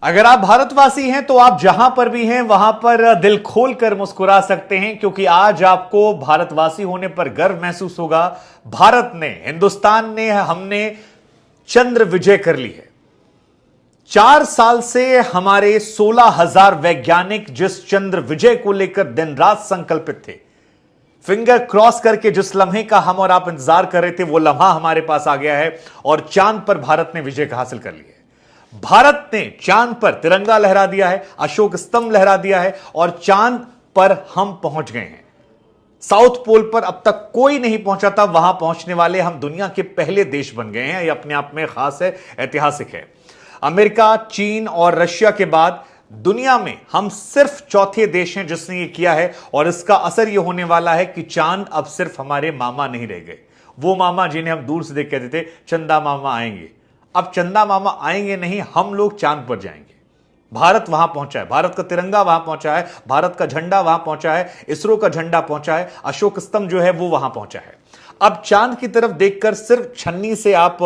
अगर आप भारतवासी हैं तो आप जहां पर भी हैं वहां पर दिल खोलकर मुस्कुरा सकते हैं, क्योंकि आज आपको भारतवासी होने पर गर्व महसूस होगा। भारत ने, हिंदुस्तान ने, हमने चंद्र विजय कर ली है। 4 साल से हमारे 16,000 वैज्ञानिक जिस चंद्र विजय को लेकर दिन रात संकल्पित थे, फिंगर क्रॉस करके जिस लम्हे का हम और आप इंतजार कर रहे थे, वो लम्हा हमारे पास आ गया है और चांद पर भारत ने विजय हासिल कर ली है। भारत ने चांद पर तिरंगा लहरा दिया है, अशोक स्तंभ लहरा दिया है और चांद पर हम पहुंच गए हैं। साउथ पोल पर अब तक कोई नहीं पहुंचा था, वहां पहुंचने वाले हम दुनिया के पहले देश बन गए हैं। यह अपने आप में खास है, ऐतिहासिक है। अमेरिका, चीन और रशिया के बाद दुनिया में हम सिर्फ चौथे देश हैं जिसने ये किया है और इसका असर यह होने वाला है कि चांद अब सिर्फ हमारे मामा नहीं रह गए। वो मामा जिन्हें हम दूर से देख कहते थे चंदा मामा आएंगे, अब चंदा मामा आएंगे नहीं, हम लोग चांद पर जाएंगे। भारत वहां पहुंचा है, भारत का तिरंगा वहां पहुंचा है, भारत का झंडा वहां पहुंचा है, इसरो का झंडा पहुंचा है, अशोक स्तंभ जो है वो वहां पहुंचा है। अब चांद की तरफ देखकर सिर्फ छन्नी से आप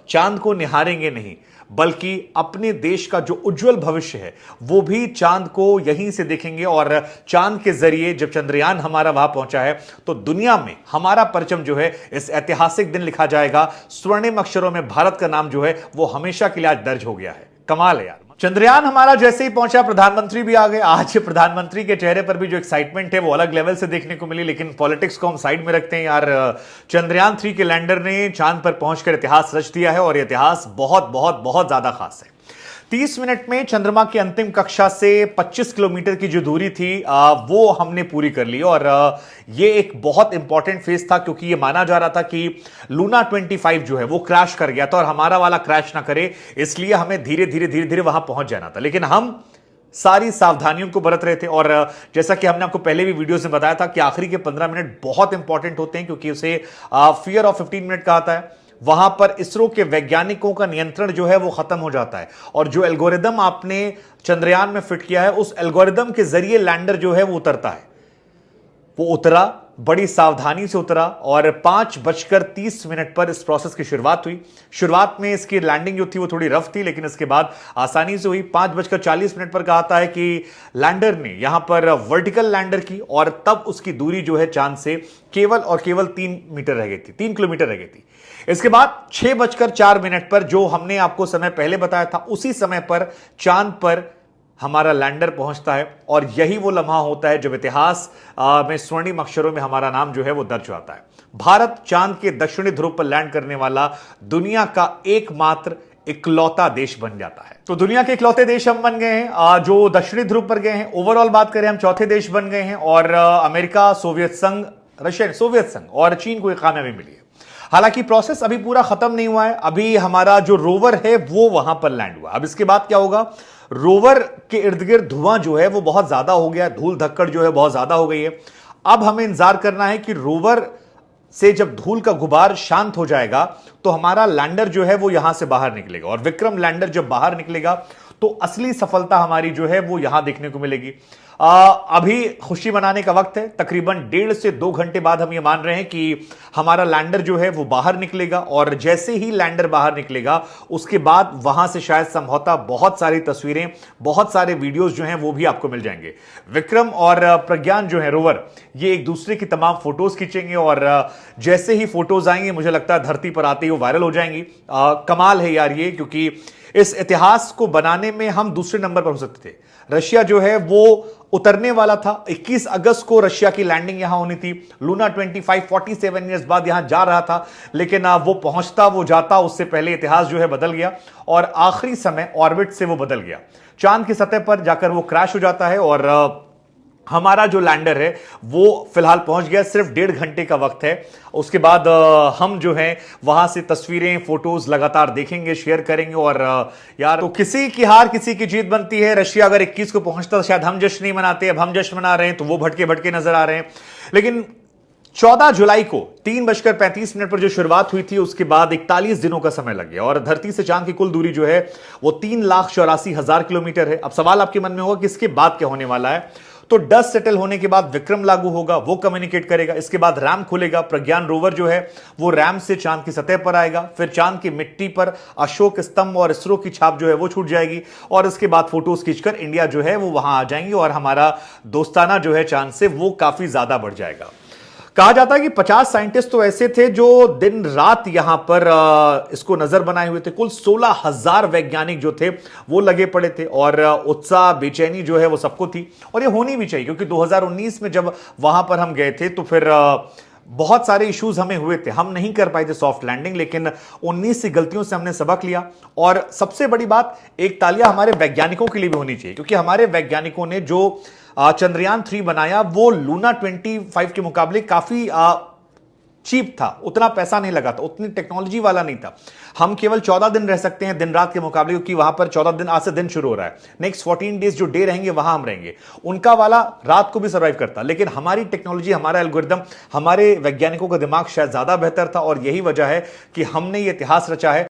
चांद को निहारेंगे नहीं, बल्कि अपने देश का जो उज्जवल भविष्य है वो भी चांद को यहीं से देखेंगे। और चांद के जरिए जब चंद्रयान हमारा वहां पहुंचा है तो दुनिया में हमारा परचम जो है इस ऐतिहासिक दिन लिखा जाएगा। स्वर्णिम अक्षरों में भारत का नाम जो है वो हमेशा के लिए आज दर्ज हो गया है। कमाल है यार। चंद्रयान हमारा जैसे ही पहुंचा, प्रधानमंत्री भी आ गए। आज प्रधानमंत्री के चेहरे पर भी जो एक्साइटमेंट है वो अलग लेवल से देखने को मिली, लेकिन पॉलिटिक्स को हम साइड में रखते हैं यार। चंद्रयान 3 के लैंडर ने चांद पर पहुंचकर इतिहास रच दिया है और इतिहास बहुत बहुत बहुत ज्यादा खास है। 30 मिनट में चंद्रमा की अंतिम कक्षा से 25 किलोमीटर की जो दूरी थी वो हमने पूरी कर ली। और ये एक बहुत इंपॉर्टेंट फेज था, क्योंकि ये माना जा रहा था कि लूना 25 जो है वो क्रैश कर गया था और हमारा वाला क्रैश ना करे, इसलिए हमें धीरे धीरे वहां पहुंच जाना था। लेकिन हम सारी सावधानियों को बरत रहे थे और जैसा कि हमने आपको पहले भी वीडियोस में बताया था कि आखिरी के 15 मिनट बहुत इंपॉर्टेंट होते हैं, क्योंकि उसे फियर ऑफ 15 मिनट कहा जाता है। वहां पर इसरो के वैज्ञानिकों का नियंत्रण जो है वो खत्म हो जाता है और जो एल्गोरिदम आपने चंद्रयान में फिट किया है उस एल्गोरिदम के जरिए लैंडर जो है वो उतरता है। वो उतरा, बड़ी सावधानी से उतरा और 5:30 पर इस प्रोसेस की शुरुआत हुई। शुरुआत में इसकी लैंडिंग जो थी वो थोड़ी रफ थी, लेकिन इसके बाद आसानी से हुई। 5:40 पर कहा है कि लैंडर ने यहां पर वर्टिकल लैंडर की और तब उसकी दूरी जो है चांद से केवल और केवल 3 मीटर रह गई थी, 3 किलोमीटर रह गई थी। इसके बाद 6:04 पर जो हमने आपको समय पहले बताया था, उसी समय पर चांद पर हमारा लैंडर पहुंचता है और यही वो लम्हा होता है जब इतिहास में स्वर्णिम अक्षरों में हमारा नाम जो है वो दर्ज होता है। भारत चांद के दक्षिणी ध्रुव पर लैंड करने वाला दुनिया का एकमात्र इकलौता देश बन जाता है। तो दुनिया के इकलौते देश हम बन गए हैं जो दक्षिणी ध्रुव पर गए हैं। ओवरऑल बात करें हम चौथे देश बन गए हैं और अमेरिका, सोवियत संघ, रशिया, सोवियत संघ और चीन को एक कामयाबी मिली है। हालांकि प्रोसेस अभी पूरा खत्म नहीं हुआ है, अभी हमारा जो रोवर है वो वहां पर लैंड हुआ। अब इसके बाद क्या होगा, रोवर के इर्द गिर्द धुआं जो है वो बहुत ज्यादा हो गया, धूल धक्कड़ जो है बहुत ज्यादा हो गई है। अब हमें इंतजार करना है कि रोवर से जब धूल का गुबार शांत हो जाएगा तो हमारा लैंडर जो है वो यहां से बाहर निकलेगा और विक्रम लैंडर जब बाहर निकलेगा तो असली सफलता हमारी जो है वो यहां देखने को मिलेगी। अभी खुशी मनाने का वक्त है। तकरीबन 1.5 से 2 घंटे बाद हम ये मान रहे हैं कि हमारा लैंडर जो है वो बाहर निकलेगा और जैसे ही लैंडर बाहर निकलेगा उसके बाद वहां से शायद संभवतः बहुत सारी तस्वीरें, बहुत सारे वीडियोस जो हैं वो भी आपको मिल जाएंगे। विक्रम और प्रज्ञान जो है रोवर, ये एक दूसरे की तमाम फोटोज खींचेंगे और जैसे ही फोटोज आएंगे मुझे लगता है धरती पर आते ही वो वायरल हो जाएंगी। कमाल है यार ये, क्योंकि इस इतिहास को बनाने में हम दूसरे नंबर पर हो सकते थे। रशिया जो है वो उतरने वाला था, 21 अगस्त को रशिया की लैंडिंग यहां होनी थी। लूना 25 47 ईयर्स बाद यहां जा रहा था, लेकिन वो पहुंचता, वो जाता, उससे पहले इतिहास जो है बदल गया और आखिरी समय ऑर्बिट से वो बदल गया। चांद की सतह पर जाकर वो क्रैश हो जाता है और हमारा जो लैंडर है वो फिलहाल पहुंच गया। सिर्फ 1.5 घंटे का वक्त है। उसके बाद हम जो है वहां से तस्वीरें, फोटोज लगातार देखेंगे, शेयर करेंगे। और यार, तो किसी की हार किसी की जीत बनती है। रशिया अगर 21 को पहुंचता तो शायद हम जश्न नहीं मनाते, अब हम जश्न मना रहे हैं तो वो भटके भटके नजर आ रहे हैं। लेकिन 14 जुलाई को 3:35 पर जो शुरुआत हुई थी उसके बाद 41 दिनों का समय लग गया और धरती से चांद की कुल दूरी जो है वो 3,84,000 किलोमीटर है। अब सवाल आपके मन में होगा कि इसके बाद क्या होने वाला है। तो डस्ट सेटल होने के बाद विक्रम लागू होगा, वो कम्युनिकेट करेगा। इसके बाद रैम खुलेगा, प्रज्ञान रोवर जो है वो रैम से चांद की सतह पर आएगा। फिर चांद की मिट्टी पर अशोक स्तंभ और इसरो की छाप जो है वो छूट जाएगी, और इसके बाद फोटोज खींचकर इंडिया जो है वो वहां आ जाएंगे, और हमारा दोस्ताना जो है चांद से वो काफी ज्यादा बढ़ जाएगा। कहा जाता है कि 50 साइंटिस्ट तो ऐसे थे जो दिन रात यहां पर इसको नजर बनाए हुए थे। कुल 16,000 वैज्ञानिक जो थे वो लगे पड़े थे, और उत्साह बेचैनी जो है वो सबको थी, और ये होनी भी चाहिए, क्योंकि 2019 में जब वहां पर हम गए थे तो फिर बहुत सारे इश्यूज हमें हुए थे, हम नहीं कर पाए थे सॉफ्ट लैंडिंग, लेकिन 19 सी गलतियों से हमने सबक लिया। और सबसे बड़ी बात, एक तालियां हमारे वैज्ञानिकों के लिए भी होनी चाहिए, क्योंकि हमारे वैज्ञानिकों ने जो चंद्रयान 3 बनाया वो लूना 25 के मुकाबले काफी चीप था, उतना पैसा नहीं लगा था, उतनी टेक्नोलॉजी वाला नहीं था। हम केवल 14 दिन रह सकते हैं दिन रात के मुकाबले, क्योंकि वहां पर 14 दिन आज से दिन शुरू हो रहा है, नेक्स्ट 14 डेज जो डे रहेंगे वहां हम रहेंगे। उनका वाला रात को भी सर्वाइव करता, लेकिन हमारी टेक्नोलॉजी, हमारा एल्गोरिदम, हमारे वैज्ञानिकों का दिमाग शायद ज्यादा बेहतर था, और यही वजह है कि हमने ये इतिहास रचा है।